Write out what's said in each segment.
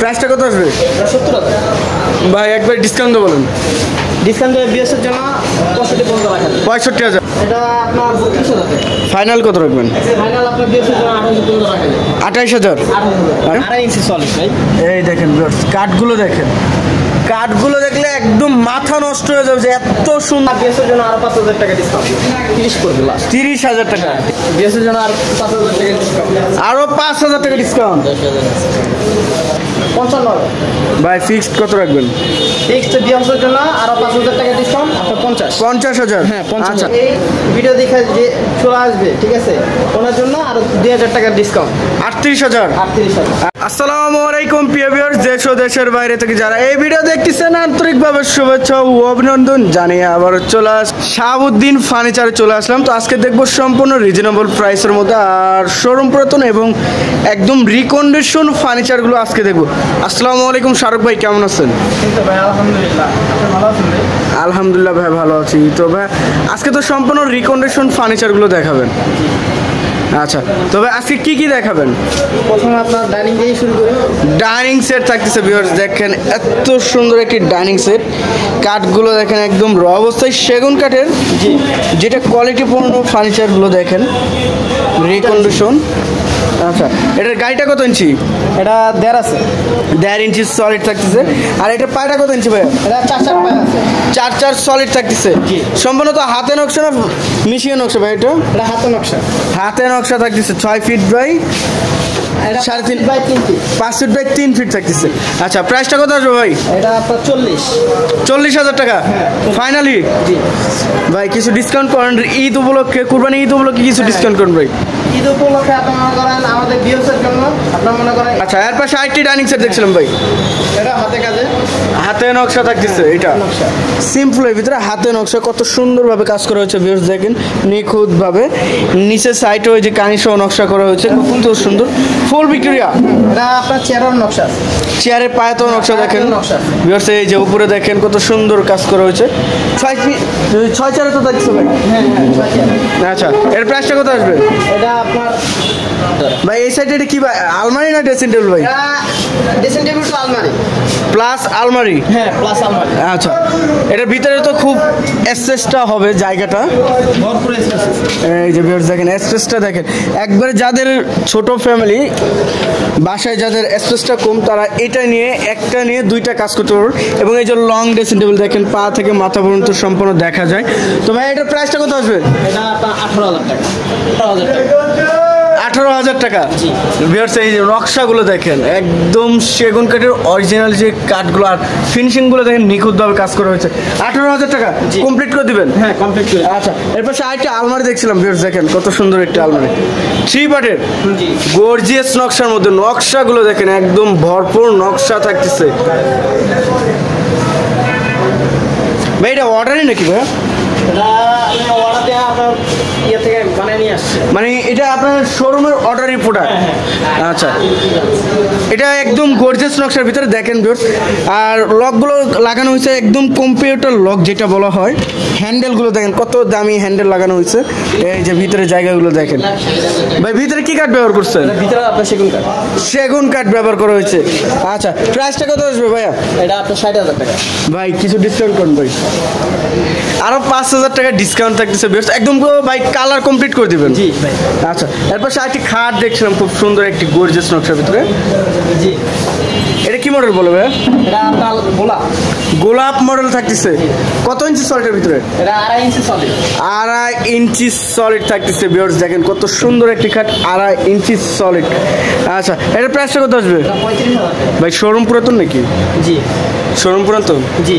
প্রাইসটা কত আসবে? 70,000 ভাই একবার ডিসকাউন্ট বলুন। ডিসকাউন্ট দেবে বিএসের জন্য 65,000 রাখেন। 65,000 এটা আপনার 32,000 টাকা। ফাইনাল কত রাখবেন? ফাইনাল আপনার বিএসের জন্য 28,000 রাখেন। 28,000 আড়াই ইঞ্চি সলিড ভাই। এই দেখেন কাঠগুলো দেখেন, কাঠগুলো দেখলে একদম মাথা নষ্ট হয়ে যাবে যে এত সুন্দর। বিএসের জন্য আরো 5,000 টাকা ডিসকাউন্ট 30 করবে লাস্ট। 30,000 টাকা বিএসের জন্য আরো 5,000 টাকা ডিসকাউন্ট। আরো 5,000 টাকা ডিসকাউন্ট। 55 ভাই ফিক্সড কত রাখবেন? ফিক্সড বিএসের জন্য আরো 5,000 টাকা ডিসকাউন্ট আপনার 50,000। হ্যাঁ 50,000। এই ভিডিও দেখে যে চলে আসবে ঠিক আছে ওনার জন্য আরো 2,000 টাকা ডিসকাউন্ট 38,000। 38,000। আসসালামু আলাইকুম প্রিয় ভিউয়ার্স, দেশ ও দেশের বাইরে থেকে যারা এই ভিডিও দেখতেছেন আন্তরিকভাবে শুভেচ্ছা ও অভিনন্দন জানিয়ে আবার শাহাবুদ্দিন ফার্নিচারে চলে আসলাম। তো আজকে দেখবো সম্পূর্ণ রিজনেবল প্রাইসের মধ্যে আর শোরুম পুরাতন এবং একদম রিকন্ডিশন ফার্নিচারগুলো আজকে দেখবো। আসসালামু আলাইকুম শাহরুখ ভাই, কেমন আছেন? ভাই আলহামদুলিল্লাহ, আপনি ভালো আছেন ভাই? আলহামদুলিল্লাহ ভাই ভালো আছি। তো ভাই আজকে তো সম্পূর্ণ রিকন্ডিশন ফার্নিচারগুলো দেখাবেন। আচ্ছা, তবে আজকে কি কি দেখাবেন? প্রথমে আপনার ডাইনিং দিয়ে শুরু করি। ডাইনিং সেট থাকতেছে ভিউয়ার্স, দেখেন এত সুন্দর একটি ডাইনিং সেট। কাঠগুলো দেখেন একদম র অবস্থায় সেগুন কাঠের, যেটা কোয়ালিটিপূর্ণ ফার্নিচারগুলো দেখেন রিকন্ডিশন। আচ্ছা, এটার গাড়িটা কত ইঞ্চি? এটা 1.5 আছে, 1.5 ইঞ্চি সলিড থাকতেছে। আর এটার পায়টা কত ইঞ্চি ভাই? এটা 4 পায় আছে, 4 সলিড থাকতেছে। সম্পূর্ণ হাতে নকশা না মিশিয়ে নকশা ভাই? এটা হাতে নকশা, হাতে নকশা থাকতেছে। 6 feet by 3.5 by 3 feet, 5 feet by 3 feet থাকতেছে। আচ্ছা, প্রাইসটা কত আসবে ভাই? এটা আপনার 40,000 টাকা ফাইনালি। জি ভাই কিছু ডিসকাউন্ট করেন ঈদ উপলক্ষে, কুরবানি ঈদ উপলক্ষে কিছু ডিসকাউন্ট করেন ভাই। ঈদ উপলক্ষে আপনি মনে করেন আমাদের বিএসের জন্য আপনার মনে করেন। আচ্ছা, এর পাশে আরেকটি ডাইনিং সেট দেখছিলাম ভাই, এটা হাতে কাজে, হাতে নকশা থাকতেছে। এটা সিম্পলের ভিতরে হাতে নকশা, কত সুন্দরভাবে কাজ করা হয়েছে ভিউয়ার্স দেখেন নিখুঁতভাবে। নিচের সাইডে ওই যে কানিসহ নকশা করা হয়েছে, খুব সুন্দর। ফুল ভিক্টোরিয়া। এটা আপনার চেয়ারের নকশা, চেয়ারের পায়েতেও নকশা দেখেন নকশা। ভিউয়ার্স এই যে উপরে দেখেন কত সুন্দর কাজ করা হয়েছে। 6 চেয়ারে তো থাকছে ভাই। হ্যাঁ। আচ্ছা, এর প্রাইসটা কত আসবে? এটা আপনার ভাই এই সাইডে এটা কি ভাই, আলমারি না ড্রেসিং টেবিল ভাই? ড্রেসিং টেবিল টু আলমারি প্লাস আলমারি। হ্যাঁ প্লাস আলমারি। আচ্ছা, এটার ভিতরে তো খুব স্পেসটা হবে জায়গাটা, ভরপুর স্পেস। এই যে ভিউয়ার্স দেখেন স্পেসটা দেখেন। একবারে যাদের ছোট ফ্যামিলি, বাসায় যাদের স্পেসটা কম, তারা এটা নিয়ে একটা নিয়ে দুইটা কাজ করতে পারবেন। এবং এই যে লং ড্রেসিং টেবিল দেখেন, পা থেকে মাথা পর্যন্ত সম্পূর্ণ দেখা যায়। তো ভাই এটার প্রাইসটা কত আসবে? এটা আপনার 18,000 টাকা। 18,000 টাকা। ভিউয়ার্স এই যে নকশাগুলো দেখেন একদম সেগুন কাঠের অরিজিনাল যে কাঠগুলো আর ফিনিশিংগুলো দেখেন নিখুঁতভাবে কাজ করা হয়েছে। 18,000 টাকা কমপ্লিট করে দিবেন? হ্যাঁ কমপ্লিট করে। আচ্ছা, এরপর আরেকটা আলমারি দেখছিলাম ভিউয়ার্স দেখেন কত সুন্দর একটা আলমারি, 3 পার্টের জি গর্জিয়াস নকশার মধ্যে। নকশাগুলো দেখেন একদম ভরপুর নকশা থাকতেছে। ভাই এটা অর্ডারই নাকি ভাই? এটা আমি অর্ডার দিয়ে আপনার ইয়ে থেকে বানিয়ে নিয়ে আসছি। মানে এটা আপনার শোরুমের অর্ডারই প্রোডাক্ট? আচ্ছা, এটা একদম গর্জিয়াস নকশার ভিতরে দেখেন ভিউয়ার্স। আর লকগুলো লাগানো হয়েছে একদম কম্পিউটার লক যেটা বলা হয়। হ্যান্ডেলগুলো দেখেন কত দামি হ্যান্ডেল লাগানো হয়েছে। এই যে ভিতরে জায়গাগুলো দেখেন। ভাই ভিতরে কি কাঠ ব্যবহার করছেন? ভিতরে আপনার সেগুন কাঠ। সেগুন কাঠ ব্যবহার করা হয়েছে। আচ্ছা, প্রাইসটা কত আসবে ভাইয়া? এটা আপনার 60,000 টাকা। ভাই কিছু ডিসকাউন্ট করুন ভাই, আরো 5,000 টাকা ডিসকাউন্ট থাকতেছে একদম। ভাই কালার কমপ্লিট করে দিবেন? জি ভাই। আচ্ছা, এরপর আরেকটি খাট দেখছিলাম খুব সুন্দর একটি গর্জিয়াস নকশার ভিতরে। জি এটা কি মডেল বলবে? এটা আপনার গোলাপ মডেল থাকতেছে। কত ইঞ্চি সলিডের ভিতরে? এটা 2.5 ইঞ্চি সলিড। 2.5 ইঞ্চি সলিড থাকতেছে ভিউয়ার্স দেখেন কত সুন্দর একটি খাট, 2.5 ইঞ্চি সলিড। আচ্ছা, এটার প্রাইসটা কত আসবে? 35,000। ভাই শোরুম পুরাতন নাকি? জি শোরুম পুরাতন। জি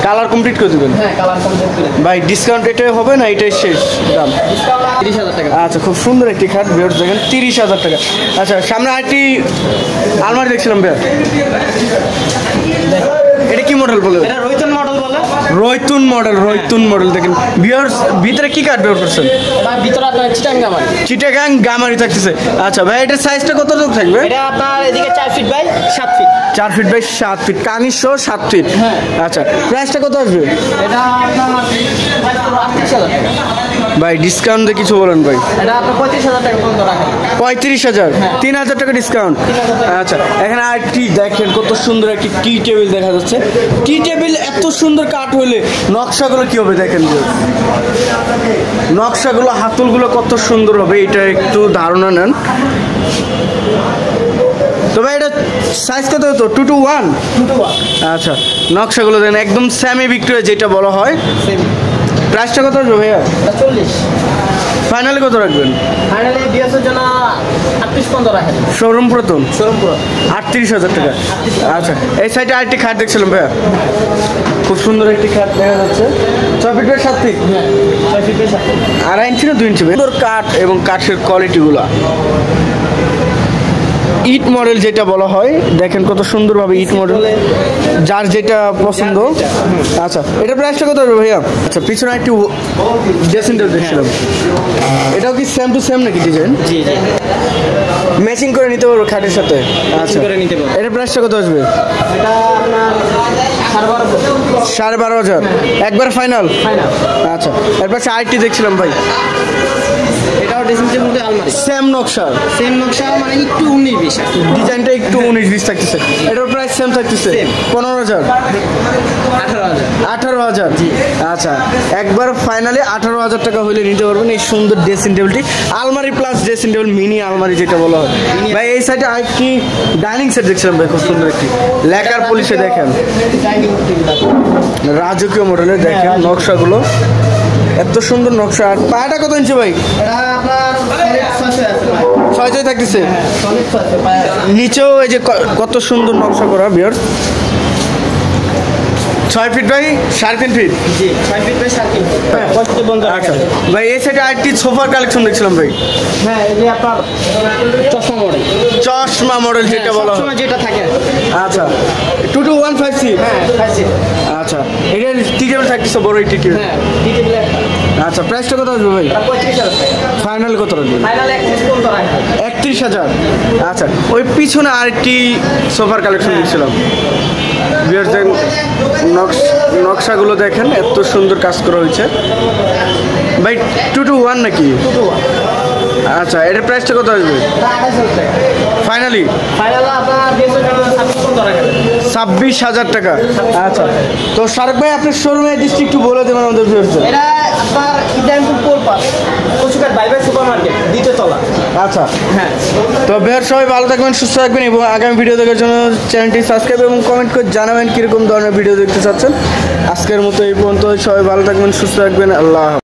কালার কমপ্লিট করে দেবেন? হ্যাঁ কালার কমপ্লিট করে। ভাই ডিসকাউন্ট এটাই হবে না এটাই শেষ দাম? 30,000 টাকা। আচ্ছা, খুব সুন্দর একটি খাট ভিউয়ার্স দেখেন 30,000 টাকা। আচ্ছা, সামনে আরেকটি আলমারি দেখছিলাম ভাইয়া, এটা কি মডেল বলে? এটা রয়তুন মডেল বলে। রয়তুন মডেল দেখেন ভিউয়ার্স, ভিতরে কি কাঠ ব্যবহার করছেন? এবার ভিতরে আপনার চিটাগাং গামারি থাকতেছে। আচ্ছা ভাই, এটার সাইজটা কত থাকবে? এটা আপনার এদিকে 4 feet by 7 feet. 4 feet by 7 feet, কানিস সহ 7 ফিট। হ্যাঁ। আচ্ছা, প্রাইসটা কত আসবে এটা আপনার 38,000 টাকা। ভাই ডিসকাউন্ট দিয়ে কিছু বলেন ভাই। এটা আপনার 35,000 টাকা পর্যন্ত রাখেন। 35,000, 3,000 টাকা ডিসকাউন্ট। 3,000 টাকা। আচ্ছা, এখানে আরেকটি দেখেন কত সুন্দর একটি টি টেবিল দেখা যাচ্ছে। টি টেবিল এত সুন্দর কাঠ হইলে নকশাগুলো কি হবে দেখেন, যে নকশাগুলো হাতলগুলো কত সুন্দর হবে, এটা একটু ধারণা নেন। তবে এটা সাইজ কত হতো? 2 to 1। আচ্ছা, নকশাগুলো দেন একদম স্যামি ভিক্টোরিয়া যেটা বলা হয়। প্রাইসটা কত আসবে ভাইয়া? 40। ফাইনালি কত রাখবেন? ফাইনালি বিএসের জন্য 38 পর্যন্ত রাখেন। শোরুম প্রথম শোরুম পুরো 38,000 টাকা। আচ্ছা, এই সাইডে আরেকটি খাট দেখছিলাম ভাইয়া, খুব সুন্দর একটি খাট দেখা যাচ্ছে। 6 feet by 7 feet, 6 feet by 7 feet. 2.5 ইঞ্চি না 2 ইঞ্চি? সুন্দর কাঠ এবং কাঠের কোয়ালিটিগুলো ইট মডেল যেটা বলা হয়, দেখেন কত সুন্দরভাবে ইট মডেল, যার যেটা পছন্দ। আচ্ছা, এটা প্রাইসটা কত হবে ভাইয়া? আচ্ছা, পিছনে একটু ড্রেসিং টেবিল দেখছিলাম, এটাও কি সেম টু সেম নাকি ডিজাইন? জি জি, ম্যাচিং করে নিতে পারবো খাটের সাথে? আচ্ছা, করে নিতে পারবো। এটা প্রাইসটা কত আসবে? এটা আপনার 12,500। 12,500 একবার ফাইনাল? ফাইনাল। আচ্ছা, এরপর আরেকটি দেখছিলাম ভাই, এটাও ড্রেসিং টেবিল আলমারি সেম নকশা, সেম নকশা, মানে একটু 19-20। ডিজাইনটা একটু 19-20 থাকতেছে। এটার প্রাইস সেম থাকতেছে? 15,000, 18,000। 18,000। জি। আচ্ছা, একবার ফাইনালি 18,000 টাকা হলে নিতে পারবেন এই সুন্দর ড্রেসিং টেবিলটি। আলমারি প্লাস ড্রেসিং টেবিল, মিনি আলমারি যেটা বলা হয়। ভাই এই সাইডে আরেকটি ডাইনিং সেট দেখছিলাম ভাই, খুব সুন্দর একটি লেকার পলিশে দেখেন, ডাইনিং টেবিল আছে। রাজকীয় মডেলের দেখেন নকশাগুলো, এত সুন্দর নকশা। আর পায়াটা কত ইঞ্চি ভাই? এটা আপনার solid 6 আছে ভাই। 6 থাকতেছে। solid 6 আছে পায়া। নিচেও এই যে কত সুন্দর নকশা করা বিয়ার। 6 ফিট বাই 3.5 ফিট। জি, 6 ফিট বাই 7 ফিট। হ্যাঁ, 35 বন্ধ আচ্ছা রাখেন। ভাই, এই সাইডে আরেকটি সোফার কালেকশন দেখছিলাম ভাই, হ্যাঁ, এই যে আপনার চশমা মডেল। চশমা মডেল যেটা বলা হয়। সবসময় যেটা থাকে। আচ্ছা, 2 to 1 5 সিট। হ্যাঁ, 5 সিট। আচ্ছা, এটা টি টেবিল থাকতেছে, বড় এই টি টেবিল। হ্যাঁ, টেবিল একটা। আচ্ছা, প্রাইসটা কত আসবে ভাই? এটা 35,000 টাকা। ফাইনাল কত রাখবেন? ফাইনাল 31 পর্যন্ত রাখেন। 31,000। আচ্ছা, ওই পিছনে আরেকটি সোফার কালেকশন দেখছিলাম বিয়ার, নকশাগুলো দেখেন এত সুন্দর কাজ করা হয়েছে ভাই। 2 to 1 নাকি? 2 to 1। আচ্ছা, এটার প্রাইসটা কত আসবে এটা 28,000 টাকা। ফাইনালি? ফাইনাল আপনার বিএসের জন্য 26 পর্যন্ত রাখেন। 26,000 টাকা। আচ্ছা, তো শারক ভাই আপনার শোরুমে ডিস্ট্রিক্ট একটু বলে দেবেন আমাদের ভিউয়ারদের। এটা আপনার ইব্রাহিমপুর পোল পাস, কচুকাট বাইবাই সুপার মার্কেট, দ্বিতীয় তলা। আচ্ছা, হ্যাঁ। তো ভিউয়ার সবাই ভালো থাকবেন, সুস্থ থাকবেন এবং আগামী ভিডিও দেখার জন্য চ্যানেলটি সাবস্ক্রাইব এবং কমেন্ট করে জানাবেন কীরকম ধরনের ভিডিও দেখতে চাচ্ছেন। আজকের মতো এই পর্যন্ত, সবাই ভালো থাকবেন, সুস্থ থাকবেন, আল্লাহ হাফেজ।